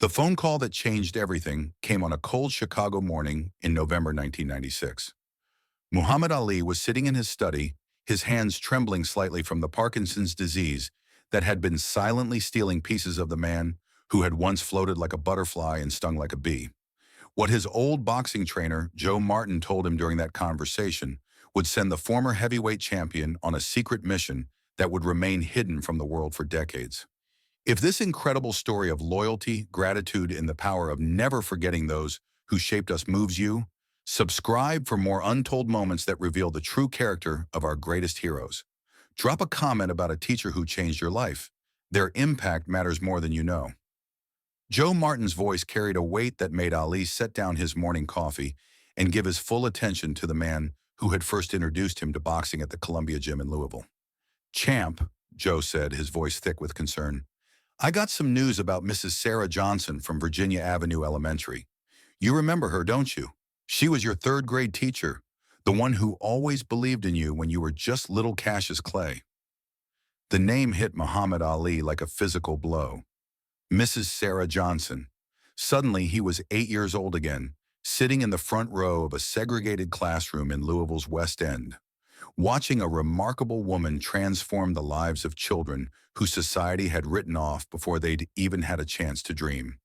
The phone call that changed everything came on a cold Chicago morning in November 1996. Muhammad Ali was sitting in his study, his hands trembling slightly from the Parkinson's disease that had been silently stealing pieces of the man who had once floated like a butterfly and stung like a bee. What his old boxing trainer, Joe Martin, told him during that conversation would send the former heavyweight champion on a secret mission that would remain hidden from the world for decades. If this incredible story of loyalty, gratitude, and the power of never forgetting those who shaped us moves you, subscribe for more untold moments that reveal the true character of our greatest heroes. Drop a comment about a teacher who changed your life. Their impact matters more than you know. Joe Martin's voice carried a weight that made Ali set down his morning coffee and give his full attention to the man who had first introduced him to boxing at the Columbia Gym in Louisville. "Champ," Joe said, his voice thick with concern, "I got some news about Mrs. Sarah Johnson from Virginia Avenue Elementary. You remember her, don't you? She was your third-grade teacher, the one who always believed in you when you were just little Cassius Clay." The name hit Muhammad Ali like a physical blow. Mrs. Sarah Johnson. Suddenly, he was 8 years old again, sitting in the front row of a segregated classroom in Louisville's West End, watching a remarkable woman transform the lives of children who society had written off before they'd even had a chance to dream.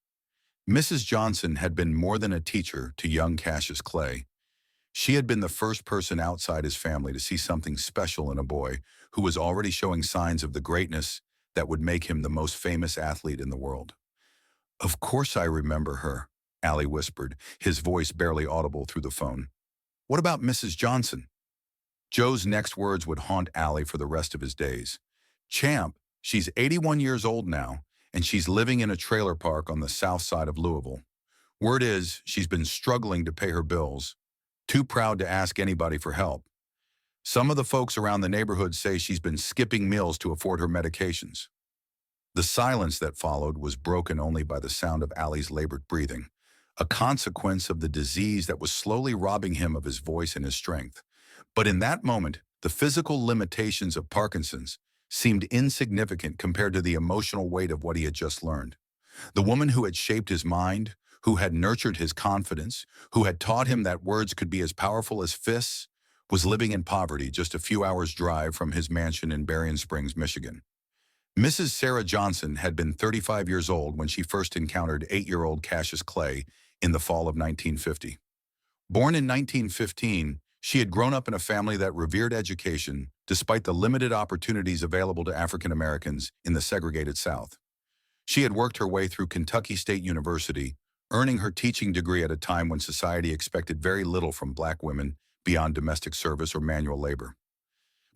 Mrs. Johnson had been more than a teacher to young Cassius Clay. She had been the first person outside his family to see something special in a boy who was already showing signs of the greatness that would make him the most famous athlete in the world. "Of course I remember her," Ali whispered, his voice barely audible through the phone. "What about Mrs. Johnson?" Joe's next words would haunt Ali for the rest of his days. "Champ, she's 81 years old now, and she's living in a trailer park on the south side of Louisville. Word is, she's been struggling to pay her bills, too proud to ask anybody for help. Some of the folks around the neighborhood say she's been skipping meals to afford her medications." The silence that followed was broken only by the sound of Ali's labored breathing, a consequence of the disease that was slowly robbing him of his voice and his strength. But in that moment, the physical limitations of Parkinson's seemed insignificant compared to the emotional weight of what he had just learned. The woman who had shaped his mind, who had nurtured his confidence, who had taught him that words could be as powerful as fists, was living in poverty just a few hours' drive from his mansion in Berrien Springs, Michigan. Mrs. Sarah Johnson had been 35 years old when she first encountered 8-year-old Cassius Clay in the fall of 1950. Born in 1915, she had grown up in a family that revered education despite the limited opportunities available to African Americans in the segregated South. She had worked her way through Kentucky State University, earning her teaching degree at a time when society expected very little from black women beyond domestic service or manual labor.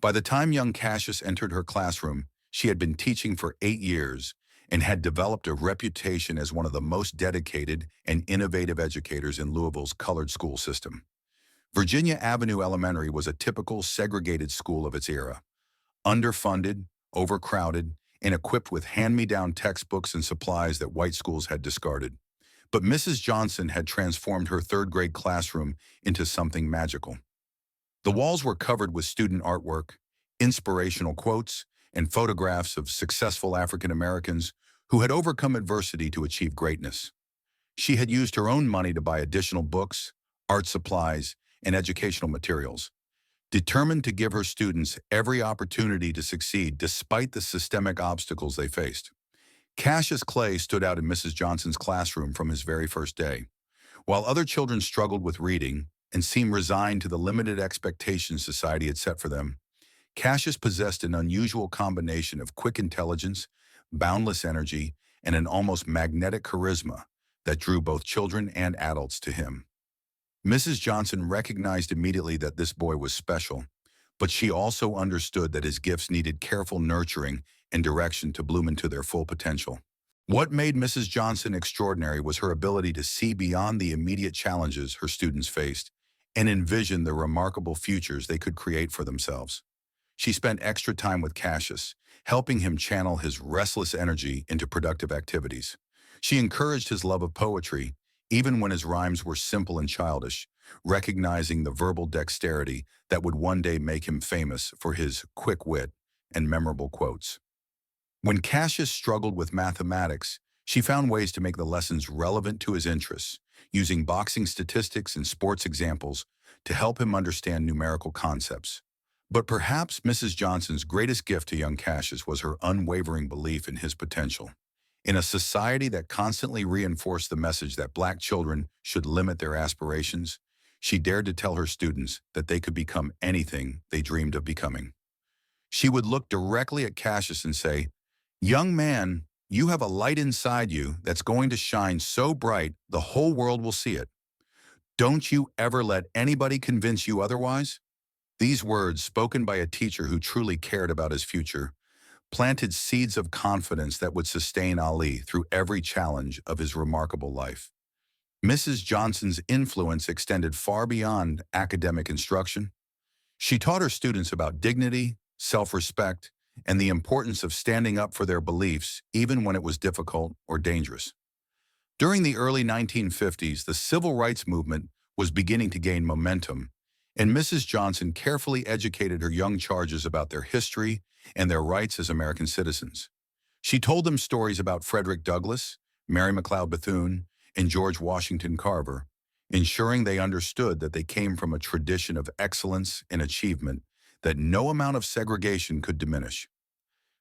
By the time young Cassius entered her classroom, she had been teaching for 8 years and had developed a reputation as one of the most dedicated and innovative educators in Louisville's colored school system. Virginia Avenue Elementary was a typical segregated school of its era, underfunded, overcrowded, and equipped with hand-me-down textbooks and supplies that white schools had discarded. But Mrs. Johnson had transformed her third-grade classroom into something magical. The walls were covered with student artwork, inspirational quotes, and photographs of successful African Americans who had overcome adversity to achieve greatness. She had used her own money to buy additional books, art supplies, and educational materials, determined to give her students every opportunity to succeed despite the systemic obstacles they faced. Cassius Clay stood out in Mrs. Johnson's classroom from his very first day. While other children struggled with reading and seemed resigned to the limited expectations society had set for them, Cassius possessed an unusual combination of quick intelligence, boundless energy, and an almost magnetic charisma that drew both children and adults to him. Mrs. Johnson recognized immediately that this boy was special, but she also understood that his gifts needed careful nurturing and direction to bloom into their full potential. What made Mrs. Johnson extraordinary was her ability to see beyond the immediate challenges her students faced and envision the remarkable futures they could create for themselves. She spent extra time with Cassius, helping him channel his restless energy into productive activities. She encouraged his love of poetry, even when his rhymes were simple and childish, recognizing the verbal dexterity that would one day make him famous for his quick wit and memorable quotes. When Cassius struggled with mathematics, She found ways to make the lessons relevant to his interests, using boxing statistics and sports examples to help him understand numerical concepts. But perhaps Mrs. Johnson's greatest gift to young Cassius was her unwavering belief in his potential. In a society that constantly reinforced the message that black children should limit their aspirations, she dared to tell her students that they could become anything they dreamed of becoming. She would look directly at Cassius and say, "Young man, you have a light inside you that's going to shine so bright the whole world will see it. Don't you ever let anybody convince you otherwise." These words, spoken by a teacher who truly cared about his future, planted seeds of confidence that would sustain Ali through every challenge of his remarkable life. Mrs. Johnson's influence extended far beyond academic instruction. She taught her students about dignity, self-respect, and the importance of standing up for their beliefs even when it was difficult or dangerous. During the early 1950s, the civil rights movement was beginning to gain momentum, and Mrs. Johnson carefully educated her young charges about their history and their rights as American citizens. She told them stories about Frederick Douglass, Mary McLeod Bethune, and George Washington Carver, ensuring they understood that they came from a tradition of excellence and achievement that no amount of segregation could diminish.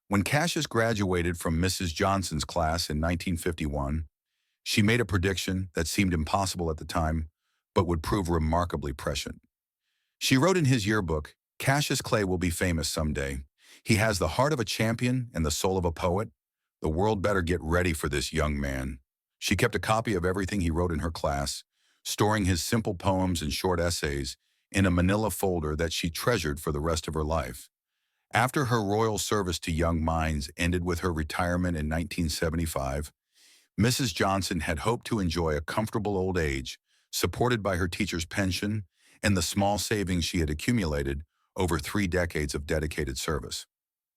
When Cassius graduated from Mrs. Johnson's class in 1951, she made a prediction that seemed impossible at the time, but would prove remarkably prescient. She wrote in his yearbook, "Cassius Clay will be famous someday. He has the heart of a champion and the soul of a poet. The world better get ready for this young man." She kept a copy of everything he wrote in her class, storing his simple poems and short essays in a manila folder that she treasured for the rest of her life. After her royal service to young minds ended with her retirement in 1975, Mrs. Johnson had hoped to enjoy a comfortable old age, supported by her teacher's pension and the small savings she had accumulated over 3 decades of dedicated service.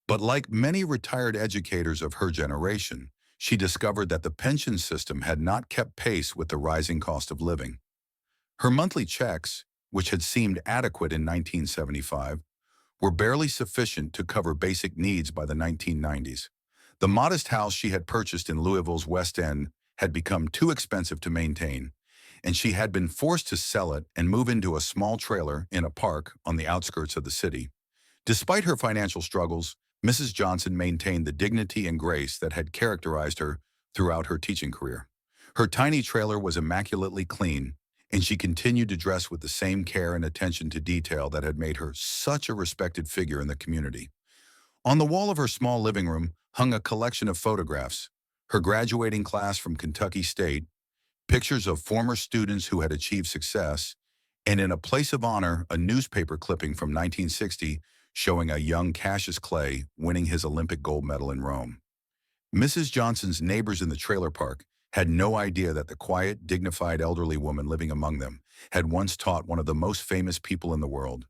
But like many retired educators of her generation, she discovered that the pension system had not kept pace with the rising cost of living. Her monthly checks, which had seemed adequate in 1975, were barely sufficient to cover basic needs by the 1990s. The modest house she had purchased in Louisville's West End had become too expensive to maintain, and she had been forced to sell it and move into a small trailer in a park on the outskirts of the city. Despite her financial struggles, Mrs. Johnson maintained the dignity and grace that had characterized her throughout her teaching career. Her tiny trailer was immaculately clean, and she continued to dress with the same care and attention to detail that had made her such a respected figure in the community. On the wall of her small living room hung a collection of photographs, her graduating class from Kentucky State, pictures of former students who had achieved success, and in a place of honor, a newspaper clipping from 1960 showing a young Cassius Clay winning his Olympic gold medal in Rome. Mrs. Johnson's neighbors in the trailer park had no idea that the quiet, dignified elderly woman living among them had once taught one of the most famous people in the world.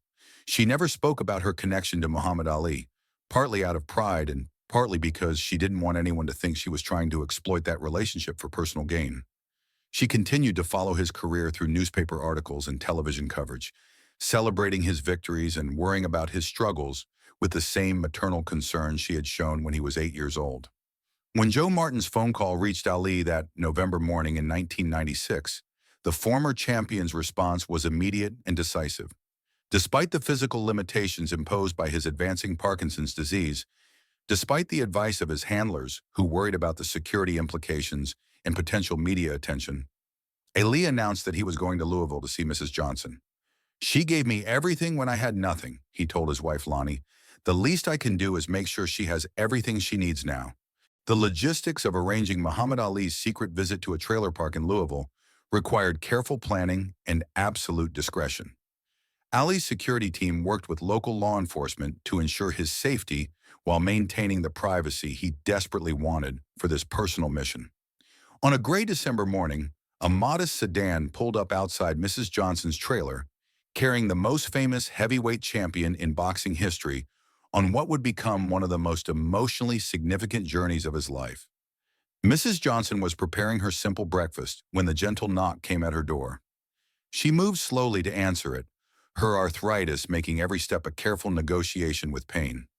She never spoke about her connection to Muhammad Ali, partly out of pride and partly because she didn't want anyone to think she was trying to exploit that relationship for personal gain. She continued to follow his career through newspaper articles and television coverage, celebrating his victories and worrying about his struggles with the same maternal concern she had shown when he was 8 years old. When Joe Martin's phone call reached Ali that November morning in 1996, the former champion's response was immediate and decisive. Despite the physical limitations imposed by his advancing Parkinson's disease, despite the advice of his handlers who worried about the security implications and potential media attention, Ali announced that he was going to Louisville to see Mrs. Johnson. "She gave me everything when I had nothing," he told his wife Lonnie. "The least I can do is make sure she has everything she needs now." The logistics of arranging Muhammad Ali's secret visit to a trailer park in Louisville required careful planning and absolute discretion. Ali's security team worked with local law enforcement to ensure his safety while maintaining the privacy he desperately wanted for this personal mission. On a gray December morning, a modest sedan pulled up outside Mrs. Johnson's trailer, carrying the most famous heavyweight champion in boxing history on what would become one of the most emotionally significant journeys of his life. Mrs. Johnson was preparing her simple breakfast when the gentle knock came at her door. She moved slowly to answer it, her arthritis making every step a careful negotiation with pain.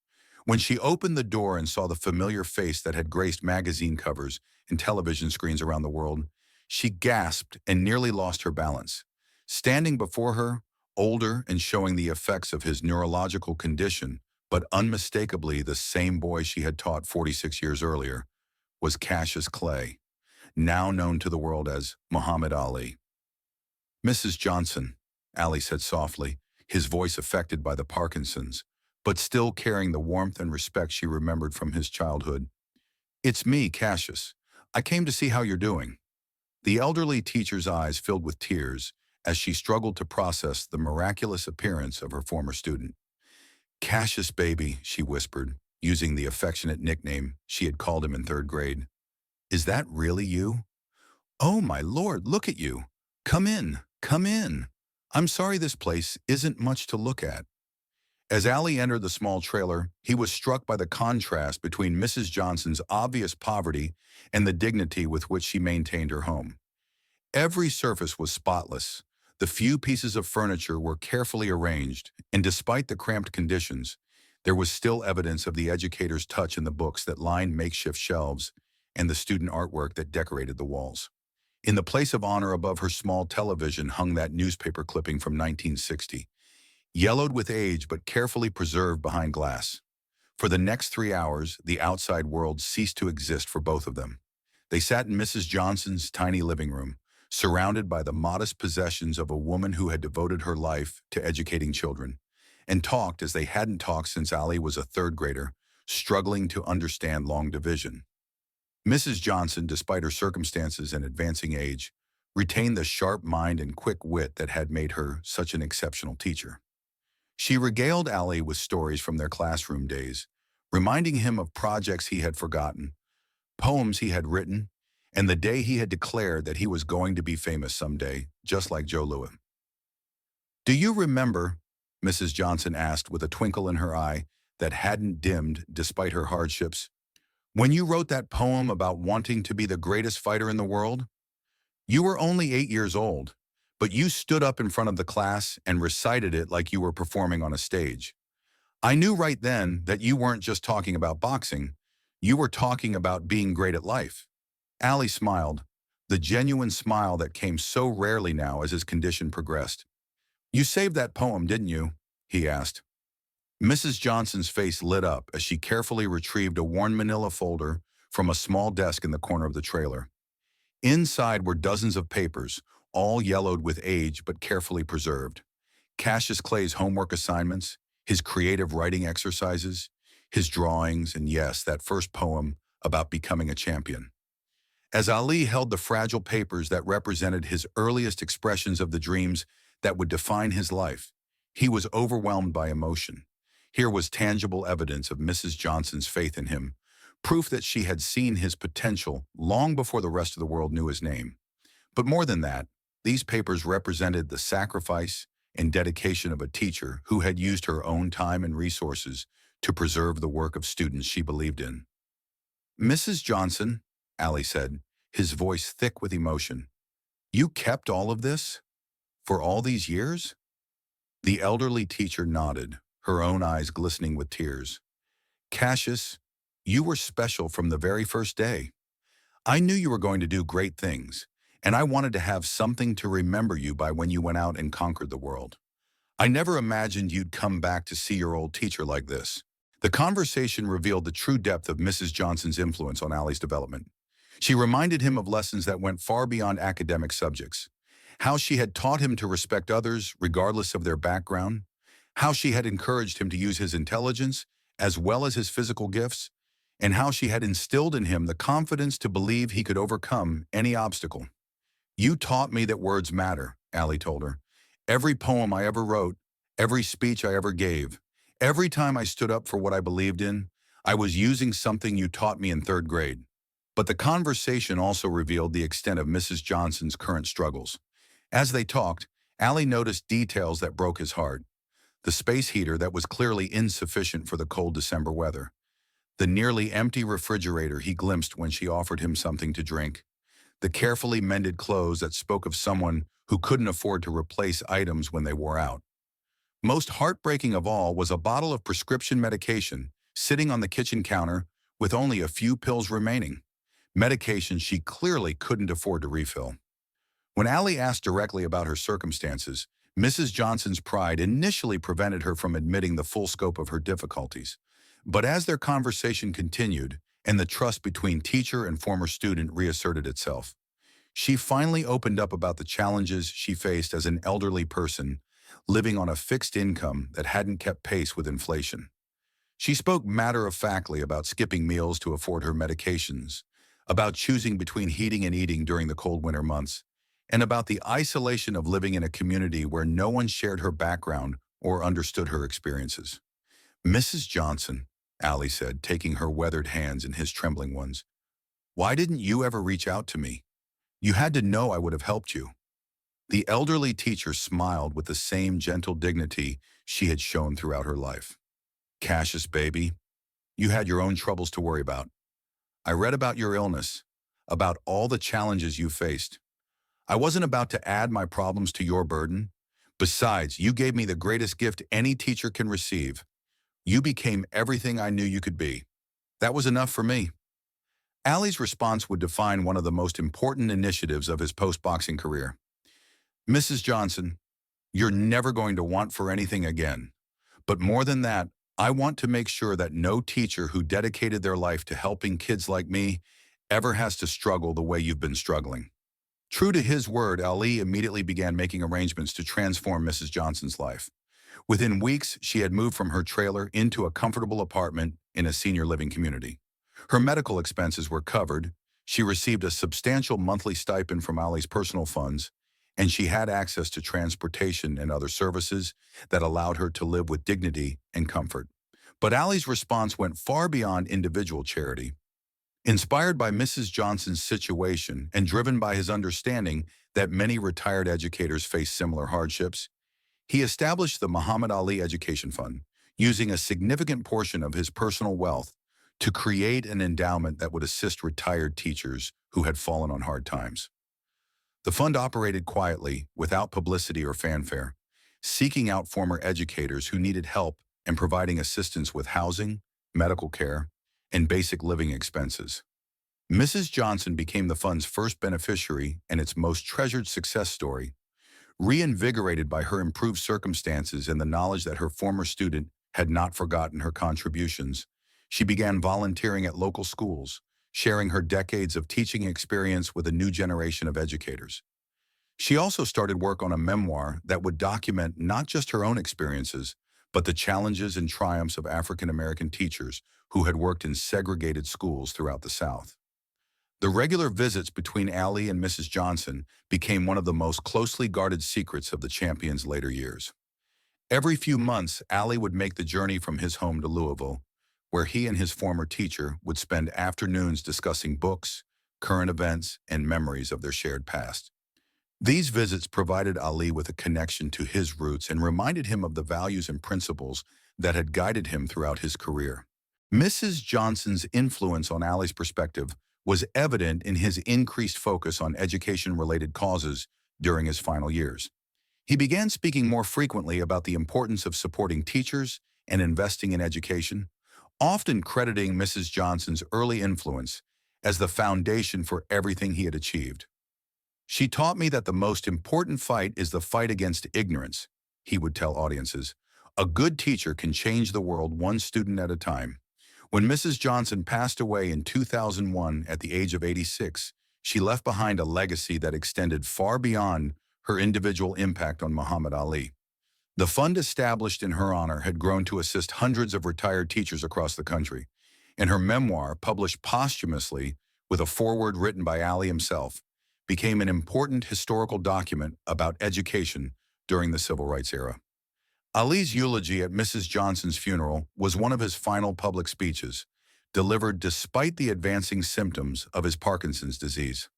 When she opened the door and saw the familiar face that had graced magazine covers and television screens around the world, she gasped and nearly lost her balance. Standing before her, older and showing the effects of his neurological condition, but unmistakably the same boy she had taught 46 years earlier, was Cassius Clay, now known to the world as Muhammad Ali. "Mrs. Johnson," Ali said softly, his voice affected by the Parkinson's, but still carrying the warmth and respect she remembered from his childhood. "It's me, Cassius. I came to see how you're doing." The elderly teacher's eyes filled with tears as she struggled to process the miraculous appearance of her former student. "Cassius, baby," she whispered, using the affectionate nickname she had called him in third grade. "Is that really you? Oh, my Lord, look at you. Come in, come in. I'm sorry this place isn't much to look at." As Ali entered the small trailer, he was struck by the contrast between Mrs. Johnson's obvious poverty and the dignity with which she maintained her home. Every surface was spotless. The few pieces of furniture were carefully arranged, and despite the cramped conditions, there was still evidence of the educator's touch in the books that lined makeshift shelves and the student artwork that decorated the walls. In the place of honor above her small television hung that newspaper clipping from 1960, yellowed with age but carefully preserved behind glass. For the next 3 hours, the outside world ceased to exist for both of them. They sat in Mrs. Johnson's tiny living room, surrounded by the modest possessions of a woman who had devoted her life to educating children, and talked as they hadn't talked since Ali was a third grader, struggling to understand long division. Mrs. Johnson, despite her circumstances and advancing age, retained the sharp mind and quick wit that had made her such an exceptional teacher. She regaled Ali with stories from their classroom days, reminding him of projects he had forgotten, poems he had written, and the day he had declared that he was going to be famous someday, just like Joe Louis. "Do you remember," Mrs. Johnson asked with a twinkle in her eye that hadn't dimmed despite her hardships, "when you wrote that poem about wanting to be the greatest fighter in the world? You were only 8 years old, but you stood up in front of the class and recited it like you were performing on a stage. I knew right then that you weren't just talking about boxing, you were talking about being great at life." Ali smiled, the genuine smile that came so rarely now as his condition progressed. "You saved that poem, didn't you?" he asked. Mrs. Johnson's face lit up as she carefully retrieved a worn manila folder from a small desk in the corner of the trailer. Inside were dozens of papers, all yellowed with age but carefully preserved. Cassius Clay's homework assignments, his creative writing exercises, his drawings, and yes, that first poem about becoming a champion. As Ali held the fragile papers that represented his earliest expressions of the dreams that would define his life, he was overwhelmed by emotion. Here was tangible evidence of Mrs. Johnson's faith in him, proof that she had seen his potential long before the rest of the world knew his name. But more than that, these papers represented the sacrifice and dedication of a teacher who had used her own time and resources to preserve the work of students she believed in. "Mrs. Johnson," Ali said, his voice thick with emotion, "you kept all of this? For all these years?" The elderly teacher nodded, her own eyes glistening with tears. "Cassius, you were special from the very first day. I knew you were going to do great things, and I wanted to have something to remember you by when you went out and conquered the world. I never imagined you'd come back to see your old teacher like this." The conversation revealed the true depth of Mrs. Johnson's influence on Ali's development. She reminded him of lessons that went far beyond academic subjects. How she had taught him to respect others regardless of their background. How she had encouraged him to use his intelligence as well as his physical gifts. And how she had instilled in him the confidence to believe he could overcome any obstacle. "You taught me that words matter," Ali told her. "Every poem I ever wrote, every speech I ever gave, every time I stood up for what I believed in, I was using something you taught me in third grade." But the conversation also revealed the extent of Mrs. Johnson's current struggles. As they talked, Ali noticed details that broke his heart. The space heater that was clearly insufficient for the cold December weather. The nearly empty refrigerator he glimpsed when she offered him something to drink. The carefully mended clothes that spoke of someone who couldn't afford to replace items when they wore out. Most heartbreaking of all was a bottle of prescription medication sitting on the kitchen counter with only a few pills remaining. medication she clearly couldn't afford to refill. When Allie asked directly about her circumstances, Mrs. Johnson's pride initially prevented her from admitting the full scope of her difficulties. But as their conversation continued and the trust between teacher and former student reasserted itself, she finally opened up about the challenges she faced as an elderly person living on a fixed income that hadn't kept pace with inflation. She spoke matter-of-factly about skipping meals to afford her medications, about choosing between heating and eating during the cold winter months, and about the isolation of living in a community where no one shared her background or understood her experiences. "Mrs. Johnson," Allie said, taking her weathered hands in his trembling ones, "why didn't you ever reach out to me? You had to know I would have helped you." The elderly teacher smiled with the same gentle dignity she had shown throughout her life. "Cassius, baby, you had your own troubles to worry about. I read about your illness, about all the challenges you faced. I wasn't about to add my problems to your burden. Besides, you gave me the greatest gift any teacher can receive. You became everything I knew you could be. That was enough for me." Allie's response would define one of the most important initiatives of his post-boxing career. "Mrs. Johnson, you're never going to want for anything again. But more than that, I want to make sure that no teacher who dedicated their life to helping kids like me ever has to struggle the way you've been struggling." True to his word, Ali immediately began making arrangements to transform Mrs. Johnson's life. Within weeks, she had moved from her trailer into a comfortable apartment in a senior living community. Her medical expenses were covered, she received a substantial monthly stipend from Ali's personal funds, and she had access to transportation and other services that allowed her to live with dignity and comfort. But Ali's response went far beyond individual charity. Inspired by Mrs. Johnson's situation and driven by his understanding that many retired educators face similar hardships, he established the Muhammad Ali Education Fund, using a significant portion of his personal wealth to create an endowment that would assist retired teachers who had fallen on hard times. The fund operated quietly, without publicity or fanfare, seeking out former educators who needed help and providing assistance with housing, medical care, and basic living expenses. Mrs. Johnson became the fund's first beneficiary and its most treasured success story. Reinvigorated by her improved circumstances and the knowledge that her former student had not forgotten her contributions, she began volunteering at local schools, sharing her decades of teaching experience with a new generation of educators. She also started work on a memoir that would document not just her own experiences, but the challenges and triumphs of African American teachers who had worked in segregated schools throughout the South. The regular visits between Allie and Mrs. Johnson became one of the most closely guarded secrets of the champion's later years. Every few months, Allie would make the journey from his home to Louisville, where he and his former teacher would spend afternoons discussing books, current events, and memories of their shared past. These visits provided Ali with a connection to his roots and reminded him of the values and principles that had guided him throughout his career. Mrs. Johnson's influence on Ali's perspective was evident in his increased focus on education-related causes during his final years. He began speaking more frequently about the importance of supporting teachers and investing in education, often crediting Mrs. Johnson's early influence as the foundation for everything he had achieved. "She taught me that the most important fight is the fight against ignorance," he would tell audiences. "A good teacher can change the world one student at a time." When Mrs. Johnson passed away in 2001 at the age of 86, she left behind a legacy that extended far beyond her individual impact on Muhammad Ali. The fund established in her honor had grown to assist hundreds of retired teachers across the country, and her memoir, published posthumously with a foreword written by Ali himself, became an important historical document about education during the Civil Rights era. Ali's eulogy at Mrs. Johnson's funeral was one of his final public speeches, delivered despite the advancing symptoms of his Parkinson's disease.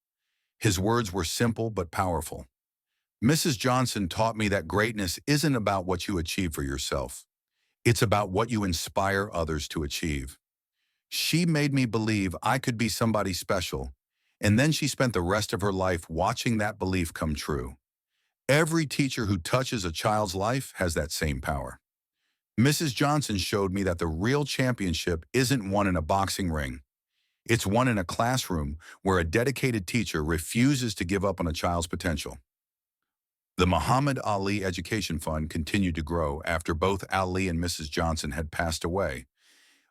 His words were simple but powerful. "Mrs. Johnson taught me that greatness isn't about what you achieve for yourself. It's about what you inspire others to achieve. She made me believe I could be somebody special, and then she spent the rest of her life watching that belief come true. Every teacher who touches a child's life has that same power. Mrs. Johnson showed me that the real championship isn't won in a boxing ring. It's one in a classroom where a dedicated teacher refuses to give up on a child's potential. The Muhammad Ali Education Fund continued to grow after both Ali and Mrs. Johnson had passed away,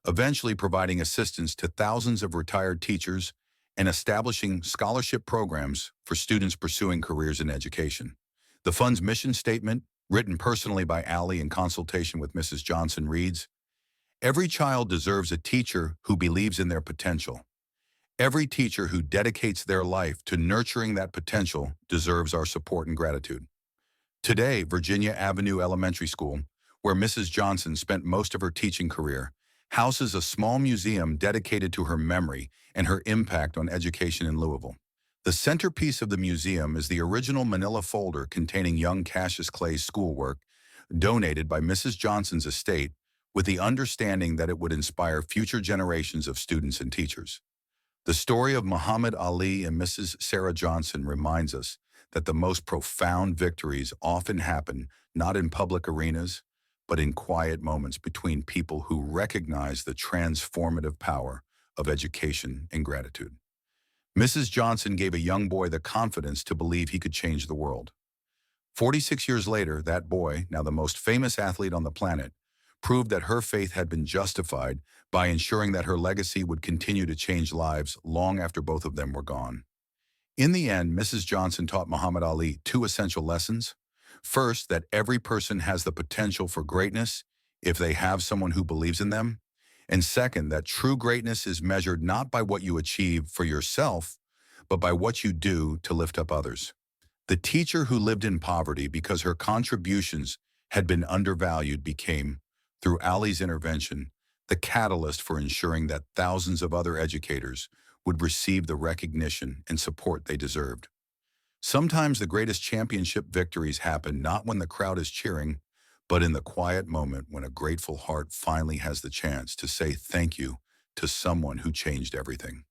eventually providing assistance to thousands of retired teachers and establishing scholarship programs for students pursuing careers in education. The fund's mission statement, written personally by Ali in consultation with Mrs. Johnson, reads, "Every child deserves a teacher who believes in their potential. Every teacher who dedicates their life to nurturing that potential deserves our support and gratitude." Today, Virginia Avenue Elementary School, where Mrs. Johnson spent most of her teaching career, houses a small museum dedicated to her memory and her impact on education in Louisville. The centerpiece of the museum is the original manila folder containing young Cassius Clay's schoolwork, donated by Mrs. Johnson's estate, with the understanding that it would inspire future generations of students and teachers. The story of Muhammad Ali and Mrs. Sarah Johnson reminds us that the most profound victories often happen not in public arenas, but in quiet moments between people who recognize the transformative power of education and gratitude. Mrs. Johnson gave a young boy the confidence to believe he could change the world. 46 years later, that boy, now the most famous athlete on the planet, proved that her faith had been justified by ensuring that her legacy would continue to change lives long after both of them were gone. In the end, Mrs. Johnson taught Muhammad Ali two essential lessons. First, that every person has the potential for greatness if they have someone who believes in them. And second, that true greatness is measured not by what you achieve for yourself, but by what you do to lift up others. The teacher who lived in poverty because her contributions had been undervalued became, through Ali's intervention, the catalyst for ensuring that thousands of other educators would receive the recognition and support they deserved. Sometimes the greatest championship victories happen not when the crowd is cheering, but in the quiet moment when a grateful heart finally has the chance to say thank you to someone who changed everything.